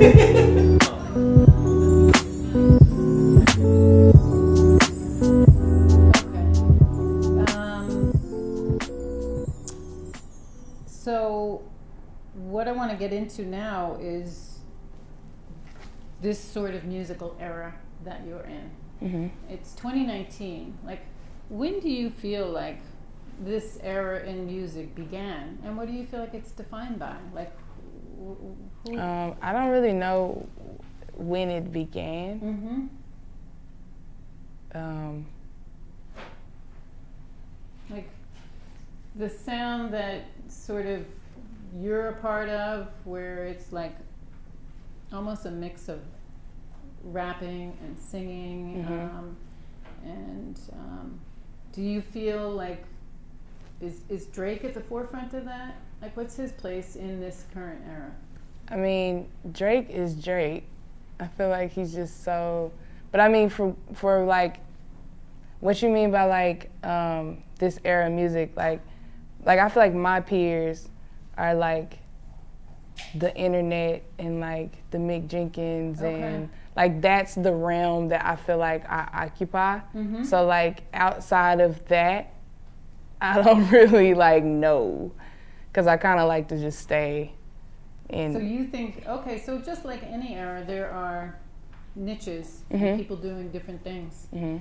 So what I want to get into now is this sort of musical era that you're in. Mm-hmm. It's 2019. Like, when do you feel like this era in music began, and what do you feel like it's defined by? Like, I don't really know when it began. Mm-hmm. Like the sound that sort of you're a part of, where it's like almost a mix of rapping and singing. Mm-hmm. Do you feel like is Drake at the forefront of that? Like, what's his place in this current era? I mean, Drake is Drake. I feel like he's just so, but I mean, for like, what you mean by like this era of music, like I feel like my peers are like the internet and like the Mick Jenkins and like that's the realm that I feel like I occupy. Mm-hmm. So like outside of that, I don't really like know, because I kind of like to just stay in. So you think, okay, so just like any era, there are niches, Mm-hmm. and people doing different things. Mm-hmm.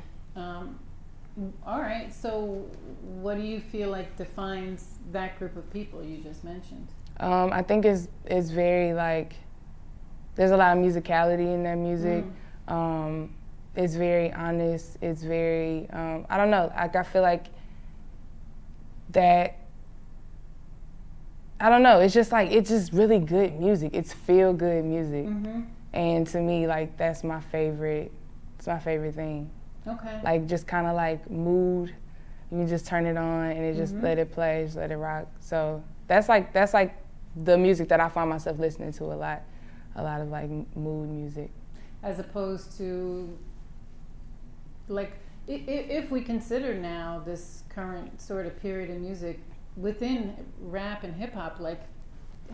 All right, so what do you feel like defines that group of people you just mentioned? I think it's very like, there's a lot of musicality in their music. It's very honest. It's very, I don't know, like I feel like that, I don't know, it's just like, it's just really good music. It's feel good music. Mm-hmm. And to me, like, that's my favorite, it's my favorite thing. Okay. Like just kind of like mood, you can just turn it on and it just let it play, just let it rock. So that's like the music that I find myself listening to a lot of like mood music. As opposed to, like, if we consider now this current sort of period of music within rap and hip hop, like,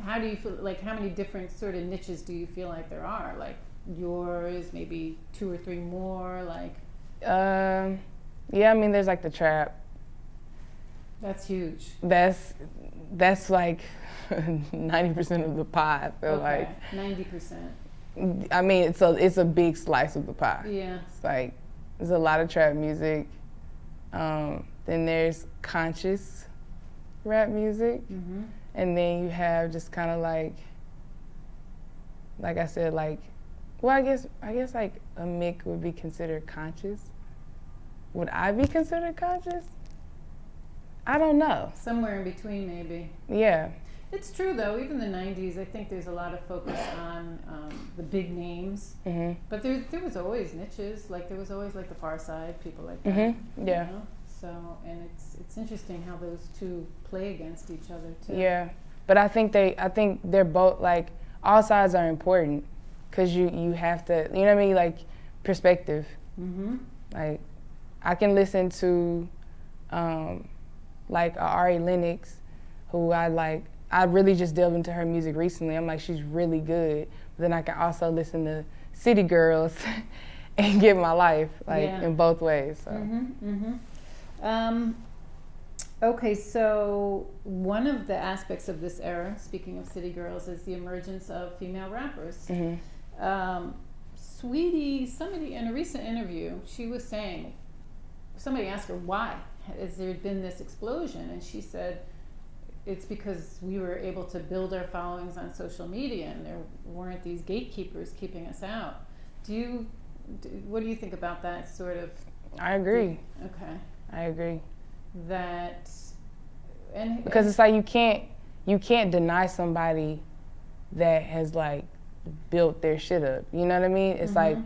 how do you feel, like, how many different sort of niches do you feel like there are? Like yours, maybe 2 or 3 more, like? Yeah, I mean, there's like the trap. That's huge. That's like 90% of the pie, I feel like. 90%. I mean, it's a big slice of the pie. Yeah. It's like, there's a lot of trap music. Then there's conscious rap music. Mm-hmm. And then you have just kind of like I said, like, well, I guess like a Mick would be considered conscious. Would I be considered conscious? I don't know. Somewhere in between, maybe. Yeah. It's true, though. Even the 90s, I think there's a lot of focus on the big names. Mm-hmm. But there was always niches. Like, there was always, like, the Far Side, people like that. Mm-hmm. Yeah. You know? So, and it's interesting how those two play against each other, too. Yeah. But I think they're both, like, all sides are important, because you have to, you know what I mean? Like, perspective. Mm-hmm. Like, I can listen to, like, Ari Lennox, who I really just delved into her music recently. I'm like, she's really good. But then I can also listen to City Girls and get my life, like, in both ways. So. Mm-hmm. Mm-hmm. Okay, so one of the aspects of this era, speaking of City Girls, is the emergence of female rappers. Mm-hmm. Sweetie, somebody in a recent interview, she was saying, somebody asked her why has there been this explosion, and she said it's because we were able to build our followings on social media, and there weren't these gatekeepers keeping us out. What do you think about that sort of? I agree. Okay. I agree. That because it's like you can't deny somebody that has like built their shit up. You know what I mean? It's like,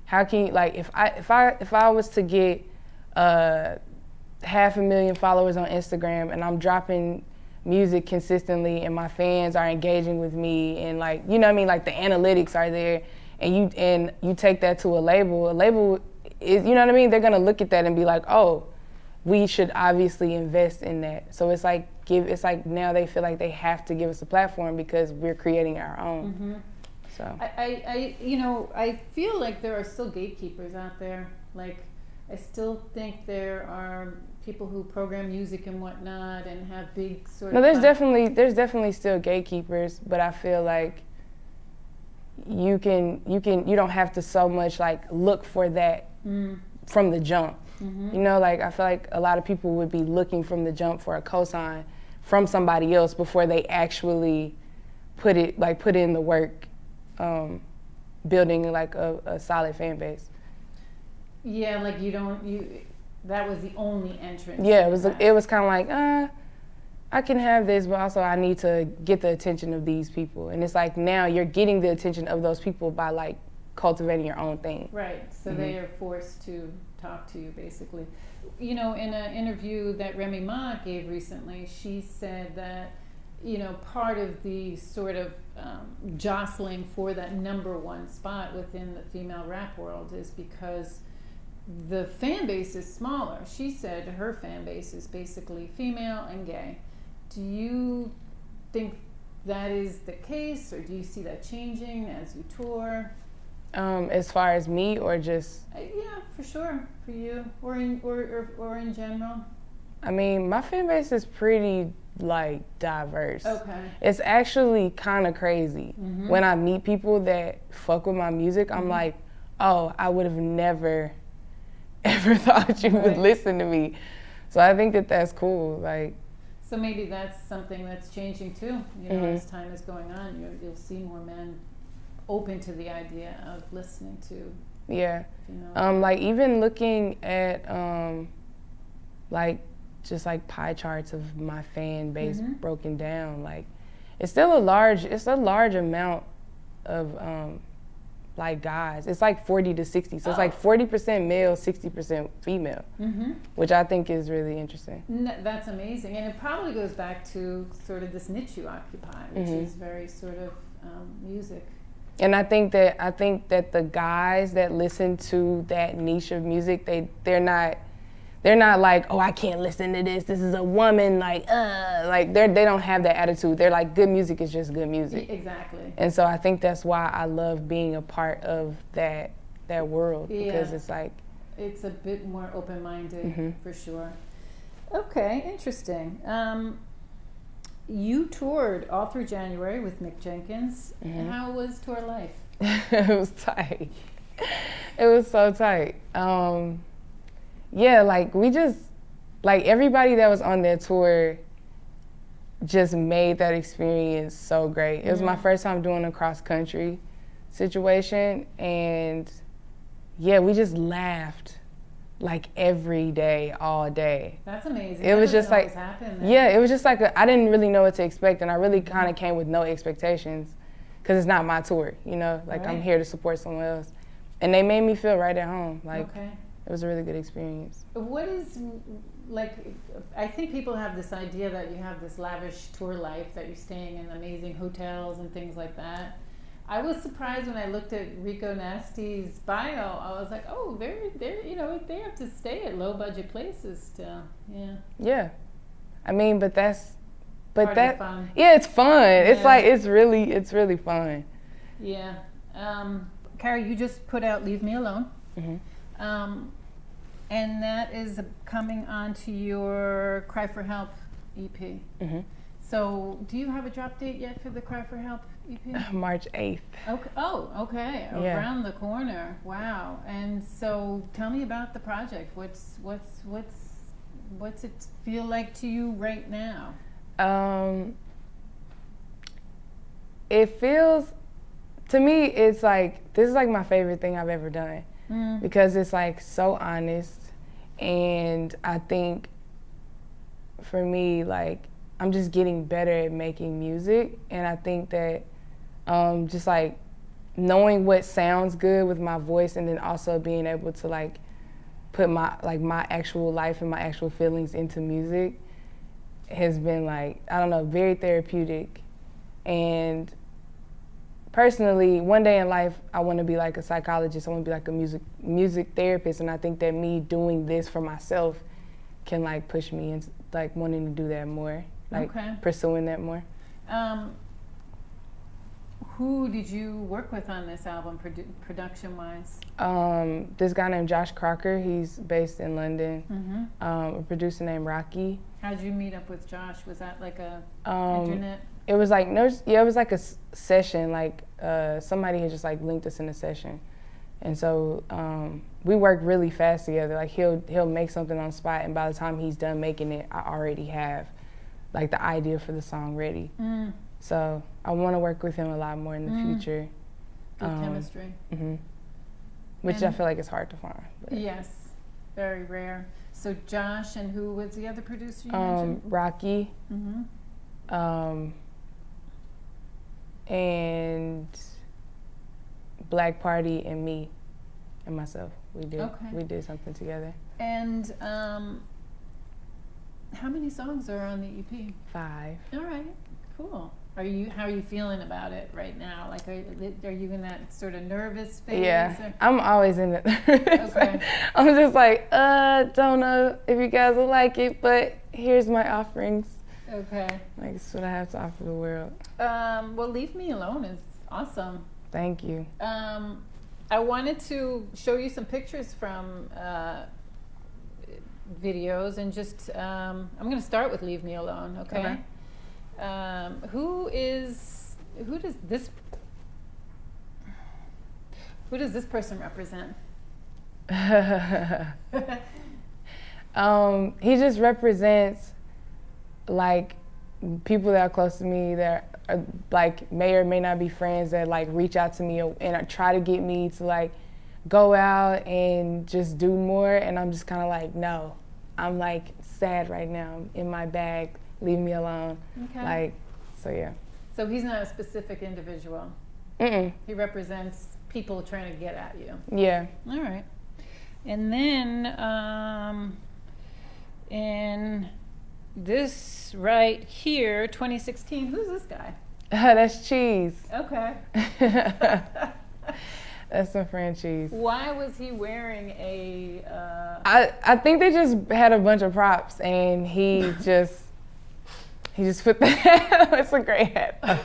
how can you, like, if I was to get 500,000 followers on Instagram and I'm dropping music consistently and my fans are engaging with me and, like, you know what I mean, like the analytics are there, and you take that to a label is, you know what I mean, they're gonna look at that and be like, oh, we should obviously invest in that. So it's like now they feel like they have to give us a platform because we're creating our own. So I feel like there are still gatekeepers out there. Like, I still think there are people who program music and whatnot and have big sort no, of. there's definitely still gatekeepers, but I feel like you don't have to so much like look for that from the jump. Mm-hmm. You know, like I feel like a lot of people would be looking from the jump for a cosign from somebody else before they actually put in the work, building like a solid fan base. Yeah, like that was the only entrance. Yeah, it was kind of like, I can have this, but also I need to get the attention of these people. And it's like now you're getting the attention of those people by like cultivating your own thing. Right, so they are forced to talk to you basically. You know, in an interview that Remy Ma gave recently, she said that, you know, part of the sort of jostling for that number one spot within the female rap world is because the fan base is smaller. She said her fan base is basically female and gay. Do you think that is the case, or do you see that changing as you tour? As far as me, or just? Yeah, for sure, for you, or in general. I mean, my fan base is pretty like diverse. Okay. It's actually kind of crazy. Mm-hmm. When I meet people that fuck with my music, I'm like, oh, I would have never ever thought you would listen to me. So I think that that's cool. Like, so maybe that's something that's changing too. You know, as time is going on, you'll see more men open to the idea of listening to. Yeah. You know, like even looking at like just like pie charts of my fan base broken down, like it's still a large amount of like guys. It's like 40 to 60. So it's like 40% male, 60% female, which I think is really interesting. That's amazing. And it probably goes back to sort of this niche you occupy, which is very sort of music. And I think that the guys that listen to that niche of music, they're not like, oh, I can't listen to this. This is a woman, like they don't have that attitude. They're like, good music is just good music. Exactly. And so I think that's why I love being a part of that world, because it's like, it's a bit more open-minded for sure. Okay, interesting. You toured all through January with Mick Jenkins. How was tour life? It was tight. It was so tight. Yeah, like we just, like everybody that was on that tour just made that experience so great. It was my first time doing a cross-country situation, and yeah, we just laughed like every day, all day. That's amazing. It was just like, happen, it was just like I didn't really know what to expect, and I really kind of came with no expectations, because it's not my tour, you know. Like I'm here to support someone else, and they made me feel right at home. Like it was a really good experience. What is, like, I think people have this idea that you have this lavish tour life, that you're staying in amazing hotels and things like that. I was surprised when I looked at Rico Nasty's bio. I was like, oh, they're you know, they have to stay at low budget places still. Yeah. Yeah. I mean, but that's fun. Yeah, it's fun. Yeah. It's like it's really fun. Yeah. Kari, you just put out Leave Me Alone. And that is coming onto your Cry for Help EP. So, do you have a drop date yet for the Cry for Help EP? March 8th. Okay. Oh, okay. Yeah. Around the corner. Wow. And so, tell me about the project. What's it feel like to you right now? It feels, to me, it's like, this is like my favorite thing I've ever done. Because it's like so honest, and I think for me, like, I'm just getting better at making music, and I think that just like knowing what sounds good with my voice, and then also being able to like put my actual life and my actual feelings into music has been, like, I don't know, very therapeutic. And personally, one day in life, I want to be like a psychologist. I want to be like a music therapist, and I think that me doing this for myself can like push me into like wanting to do that more, like pursuing that more. Who did you work with on this album, production-wise? This guy named Josh Crocker, he's based in London. Mm-hmm. A producer named Rocky. How'd you meet up with Josh? Was that like a internet? It was like it was like a session. Like somebody had just like linked us in a session, and so we worked really fast together. Like he'll make something on the spot, and by the time he's done making it, I already have like the idea for the song ready. Mm. So I want to work with him a lot more in the future. Good chemistry. Mm-hmm. Which I feel like is hard to find. But. Yes, very rare. So Josh, and who was the other producer you mentioned? Rocky. Mm-hmm. And Black Party and me and myself. We did something together. And how many songs are on the EP? 5. All right, cool. How are you feeling about it right now? Like, are you in that sort of nervous phase? Yeah, or? I'm always in it. Okay. I'm just like, don't know if you guys will like it, but here's my offerings. Okay. Like, it's what I have to offer the world. Well, Leave Me Alone is awesome. Thank you. I wanted to show you some pictures from videos, and just I'm going to start with Leave Me Alone. Okay. Who does this person represent? He just represents like people that are close to me that are, like may or may not be friends that like reach out to me and try to get me to like go out and just do more, and I'm just kind of like, no, I'm like sad right now, I'm in my bag, leave me alone. Okay. Like, so yeah. So he's not a specific individual. He represents people trying to get at you. Yeah. All right. And then in this right here, 2016, who's this guy? That's Cheese. Okay. That's my friend Cheese. Why was he wearing a... I think they just had a bunch of props, and he just put the hat on. It's a great hat.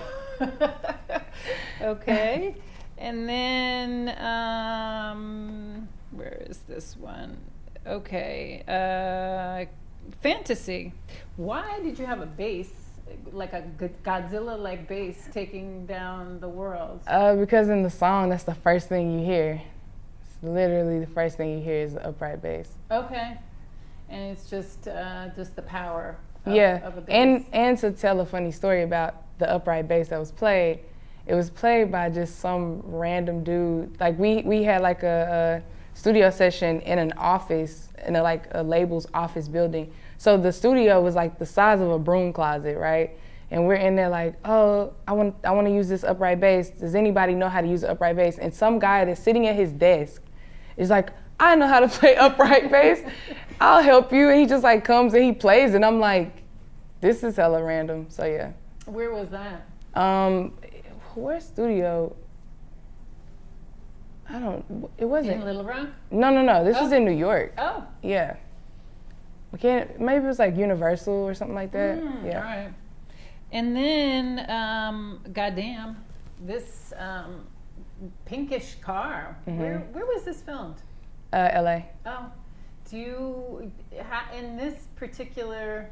Okay. And then, where is this one? Okay. Fantasy. Why did you have a bass, like a Godzilla-like bass, taking down the world? Because in the song, that's the first thing you hear. It's literally the first thing you hear is the upright bass. Okay. And it's just the power of a bass. And to tell a funny story about the upright bass that was played, it was played by just some random dude. Like we had like a studio session in an office, in a label's office building. So the studio was like the size of a broom closet, right? And we're in there like, oh, I want to use this upright bass. Does anybody know how to use an upright bass? And some guy that's sitting at his desk is like, I know how to play upright bass. I'll help you. And he just like comes and he plays, and I'm like, this is hella random. So yeah. Where was that? Where's studio? It wasn't. In Little Rock? No. This was in New York. Oh. Yeah. Maybe it was like Universal or something like that. Yeah. All right. And then, goddamn, this pinkish car. Where was this filmed? LA. Oh. Do you, in this particular,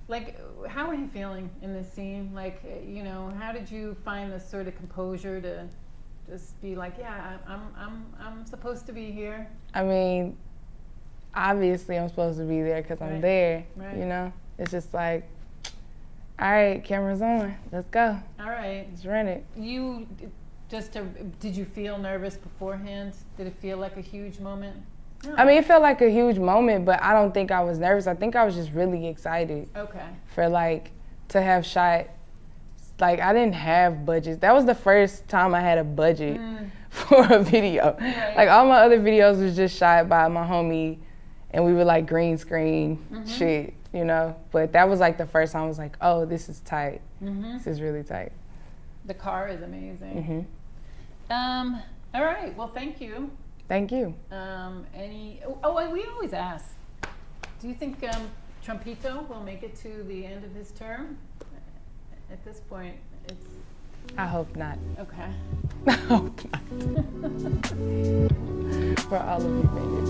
like, how are you feeling in this scene? Like, how did you find this sort of composure to just be like, yeah, I'm supposed to be here? I mean, obviously I'm supposed to be there because I'm there. Right. It's just like, all right, camera's on, let's go. All right. Let's run it. Did you feel nervous beforehand? Did it feel like a huge moment? No. I mean, it felt like a huge moment, but I don't think I was nervous. I think I was just really excited. Okay. For to have shot, I didn't have budgets. That was the first time I had a budget for a video. Right. All my other videos was just shot by my homie, and we would green screen shit, But that was the first time I was like, oh, this is tight. This is really tight. The car is amazing. All right. Well, thank you. Thank you. We always ask, do you think Trumpito will make it to the end of his term? At this point, It's I hope not. okay. I hope not. For all of you, maybe.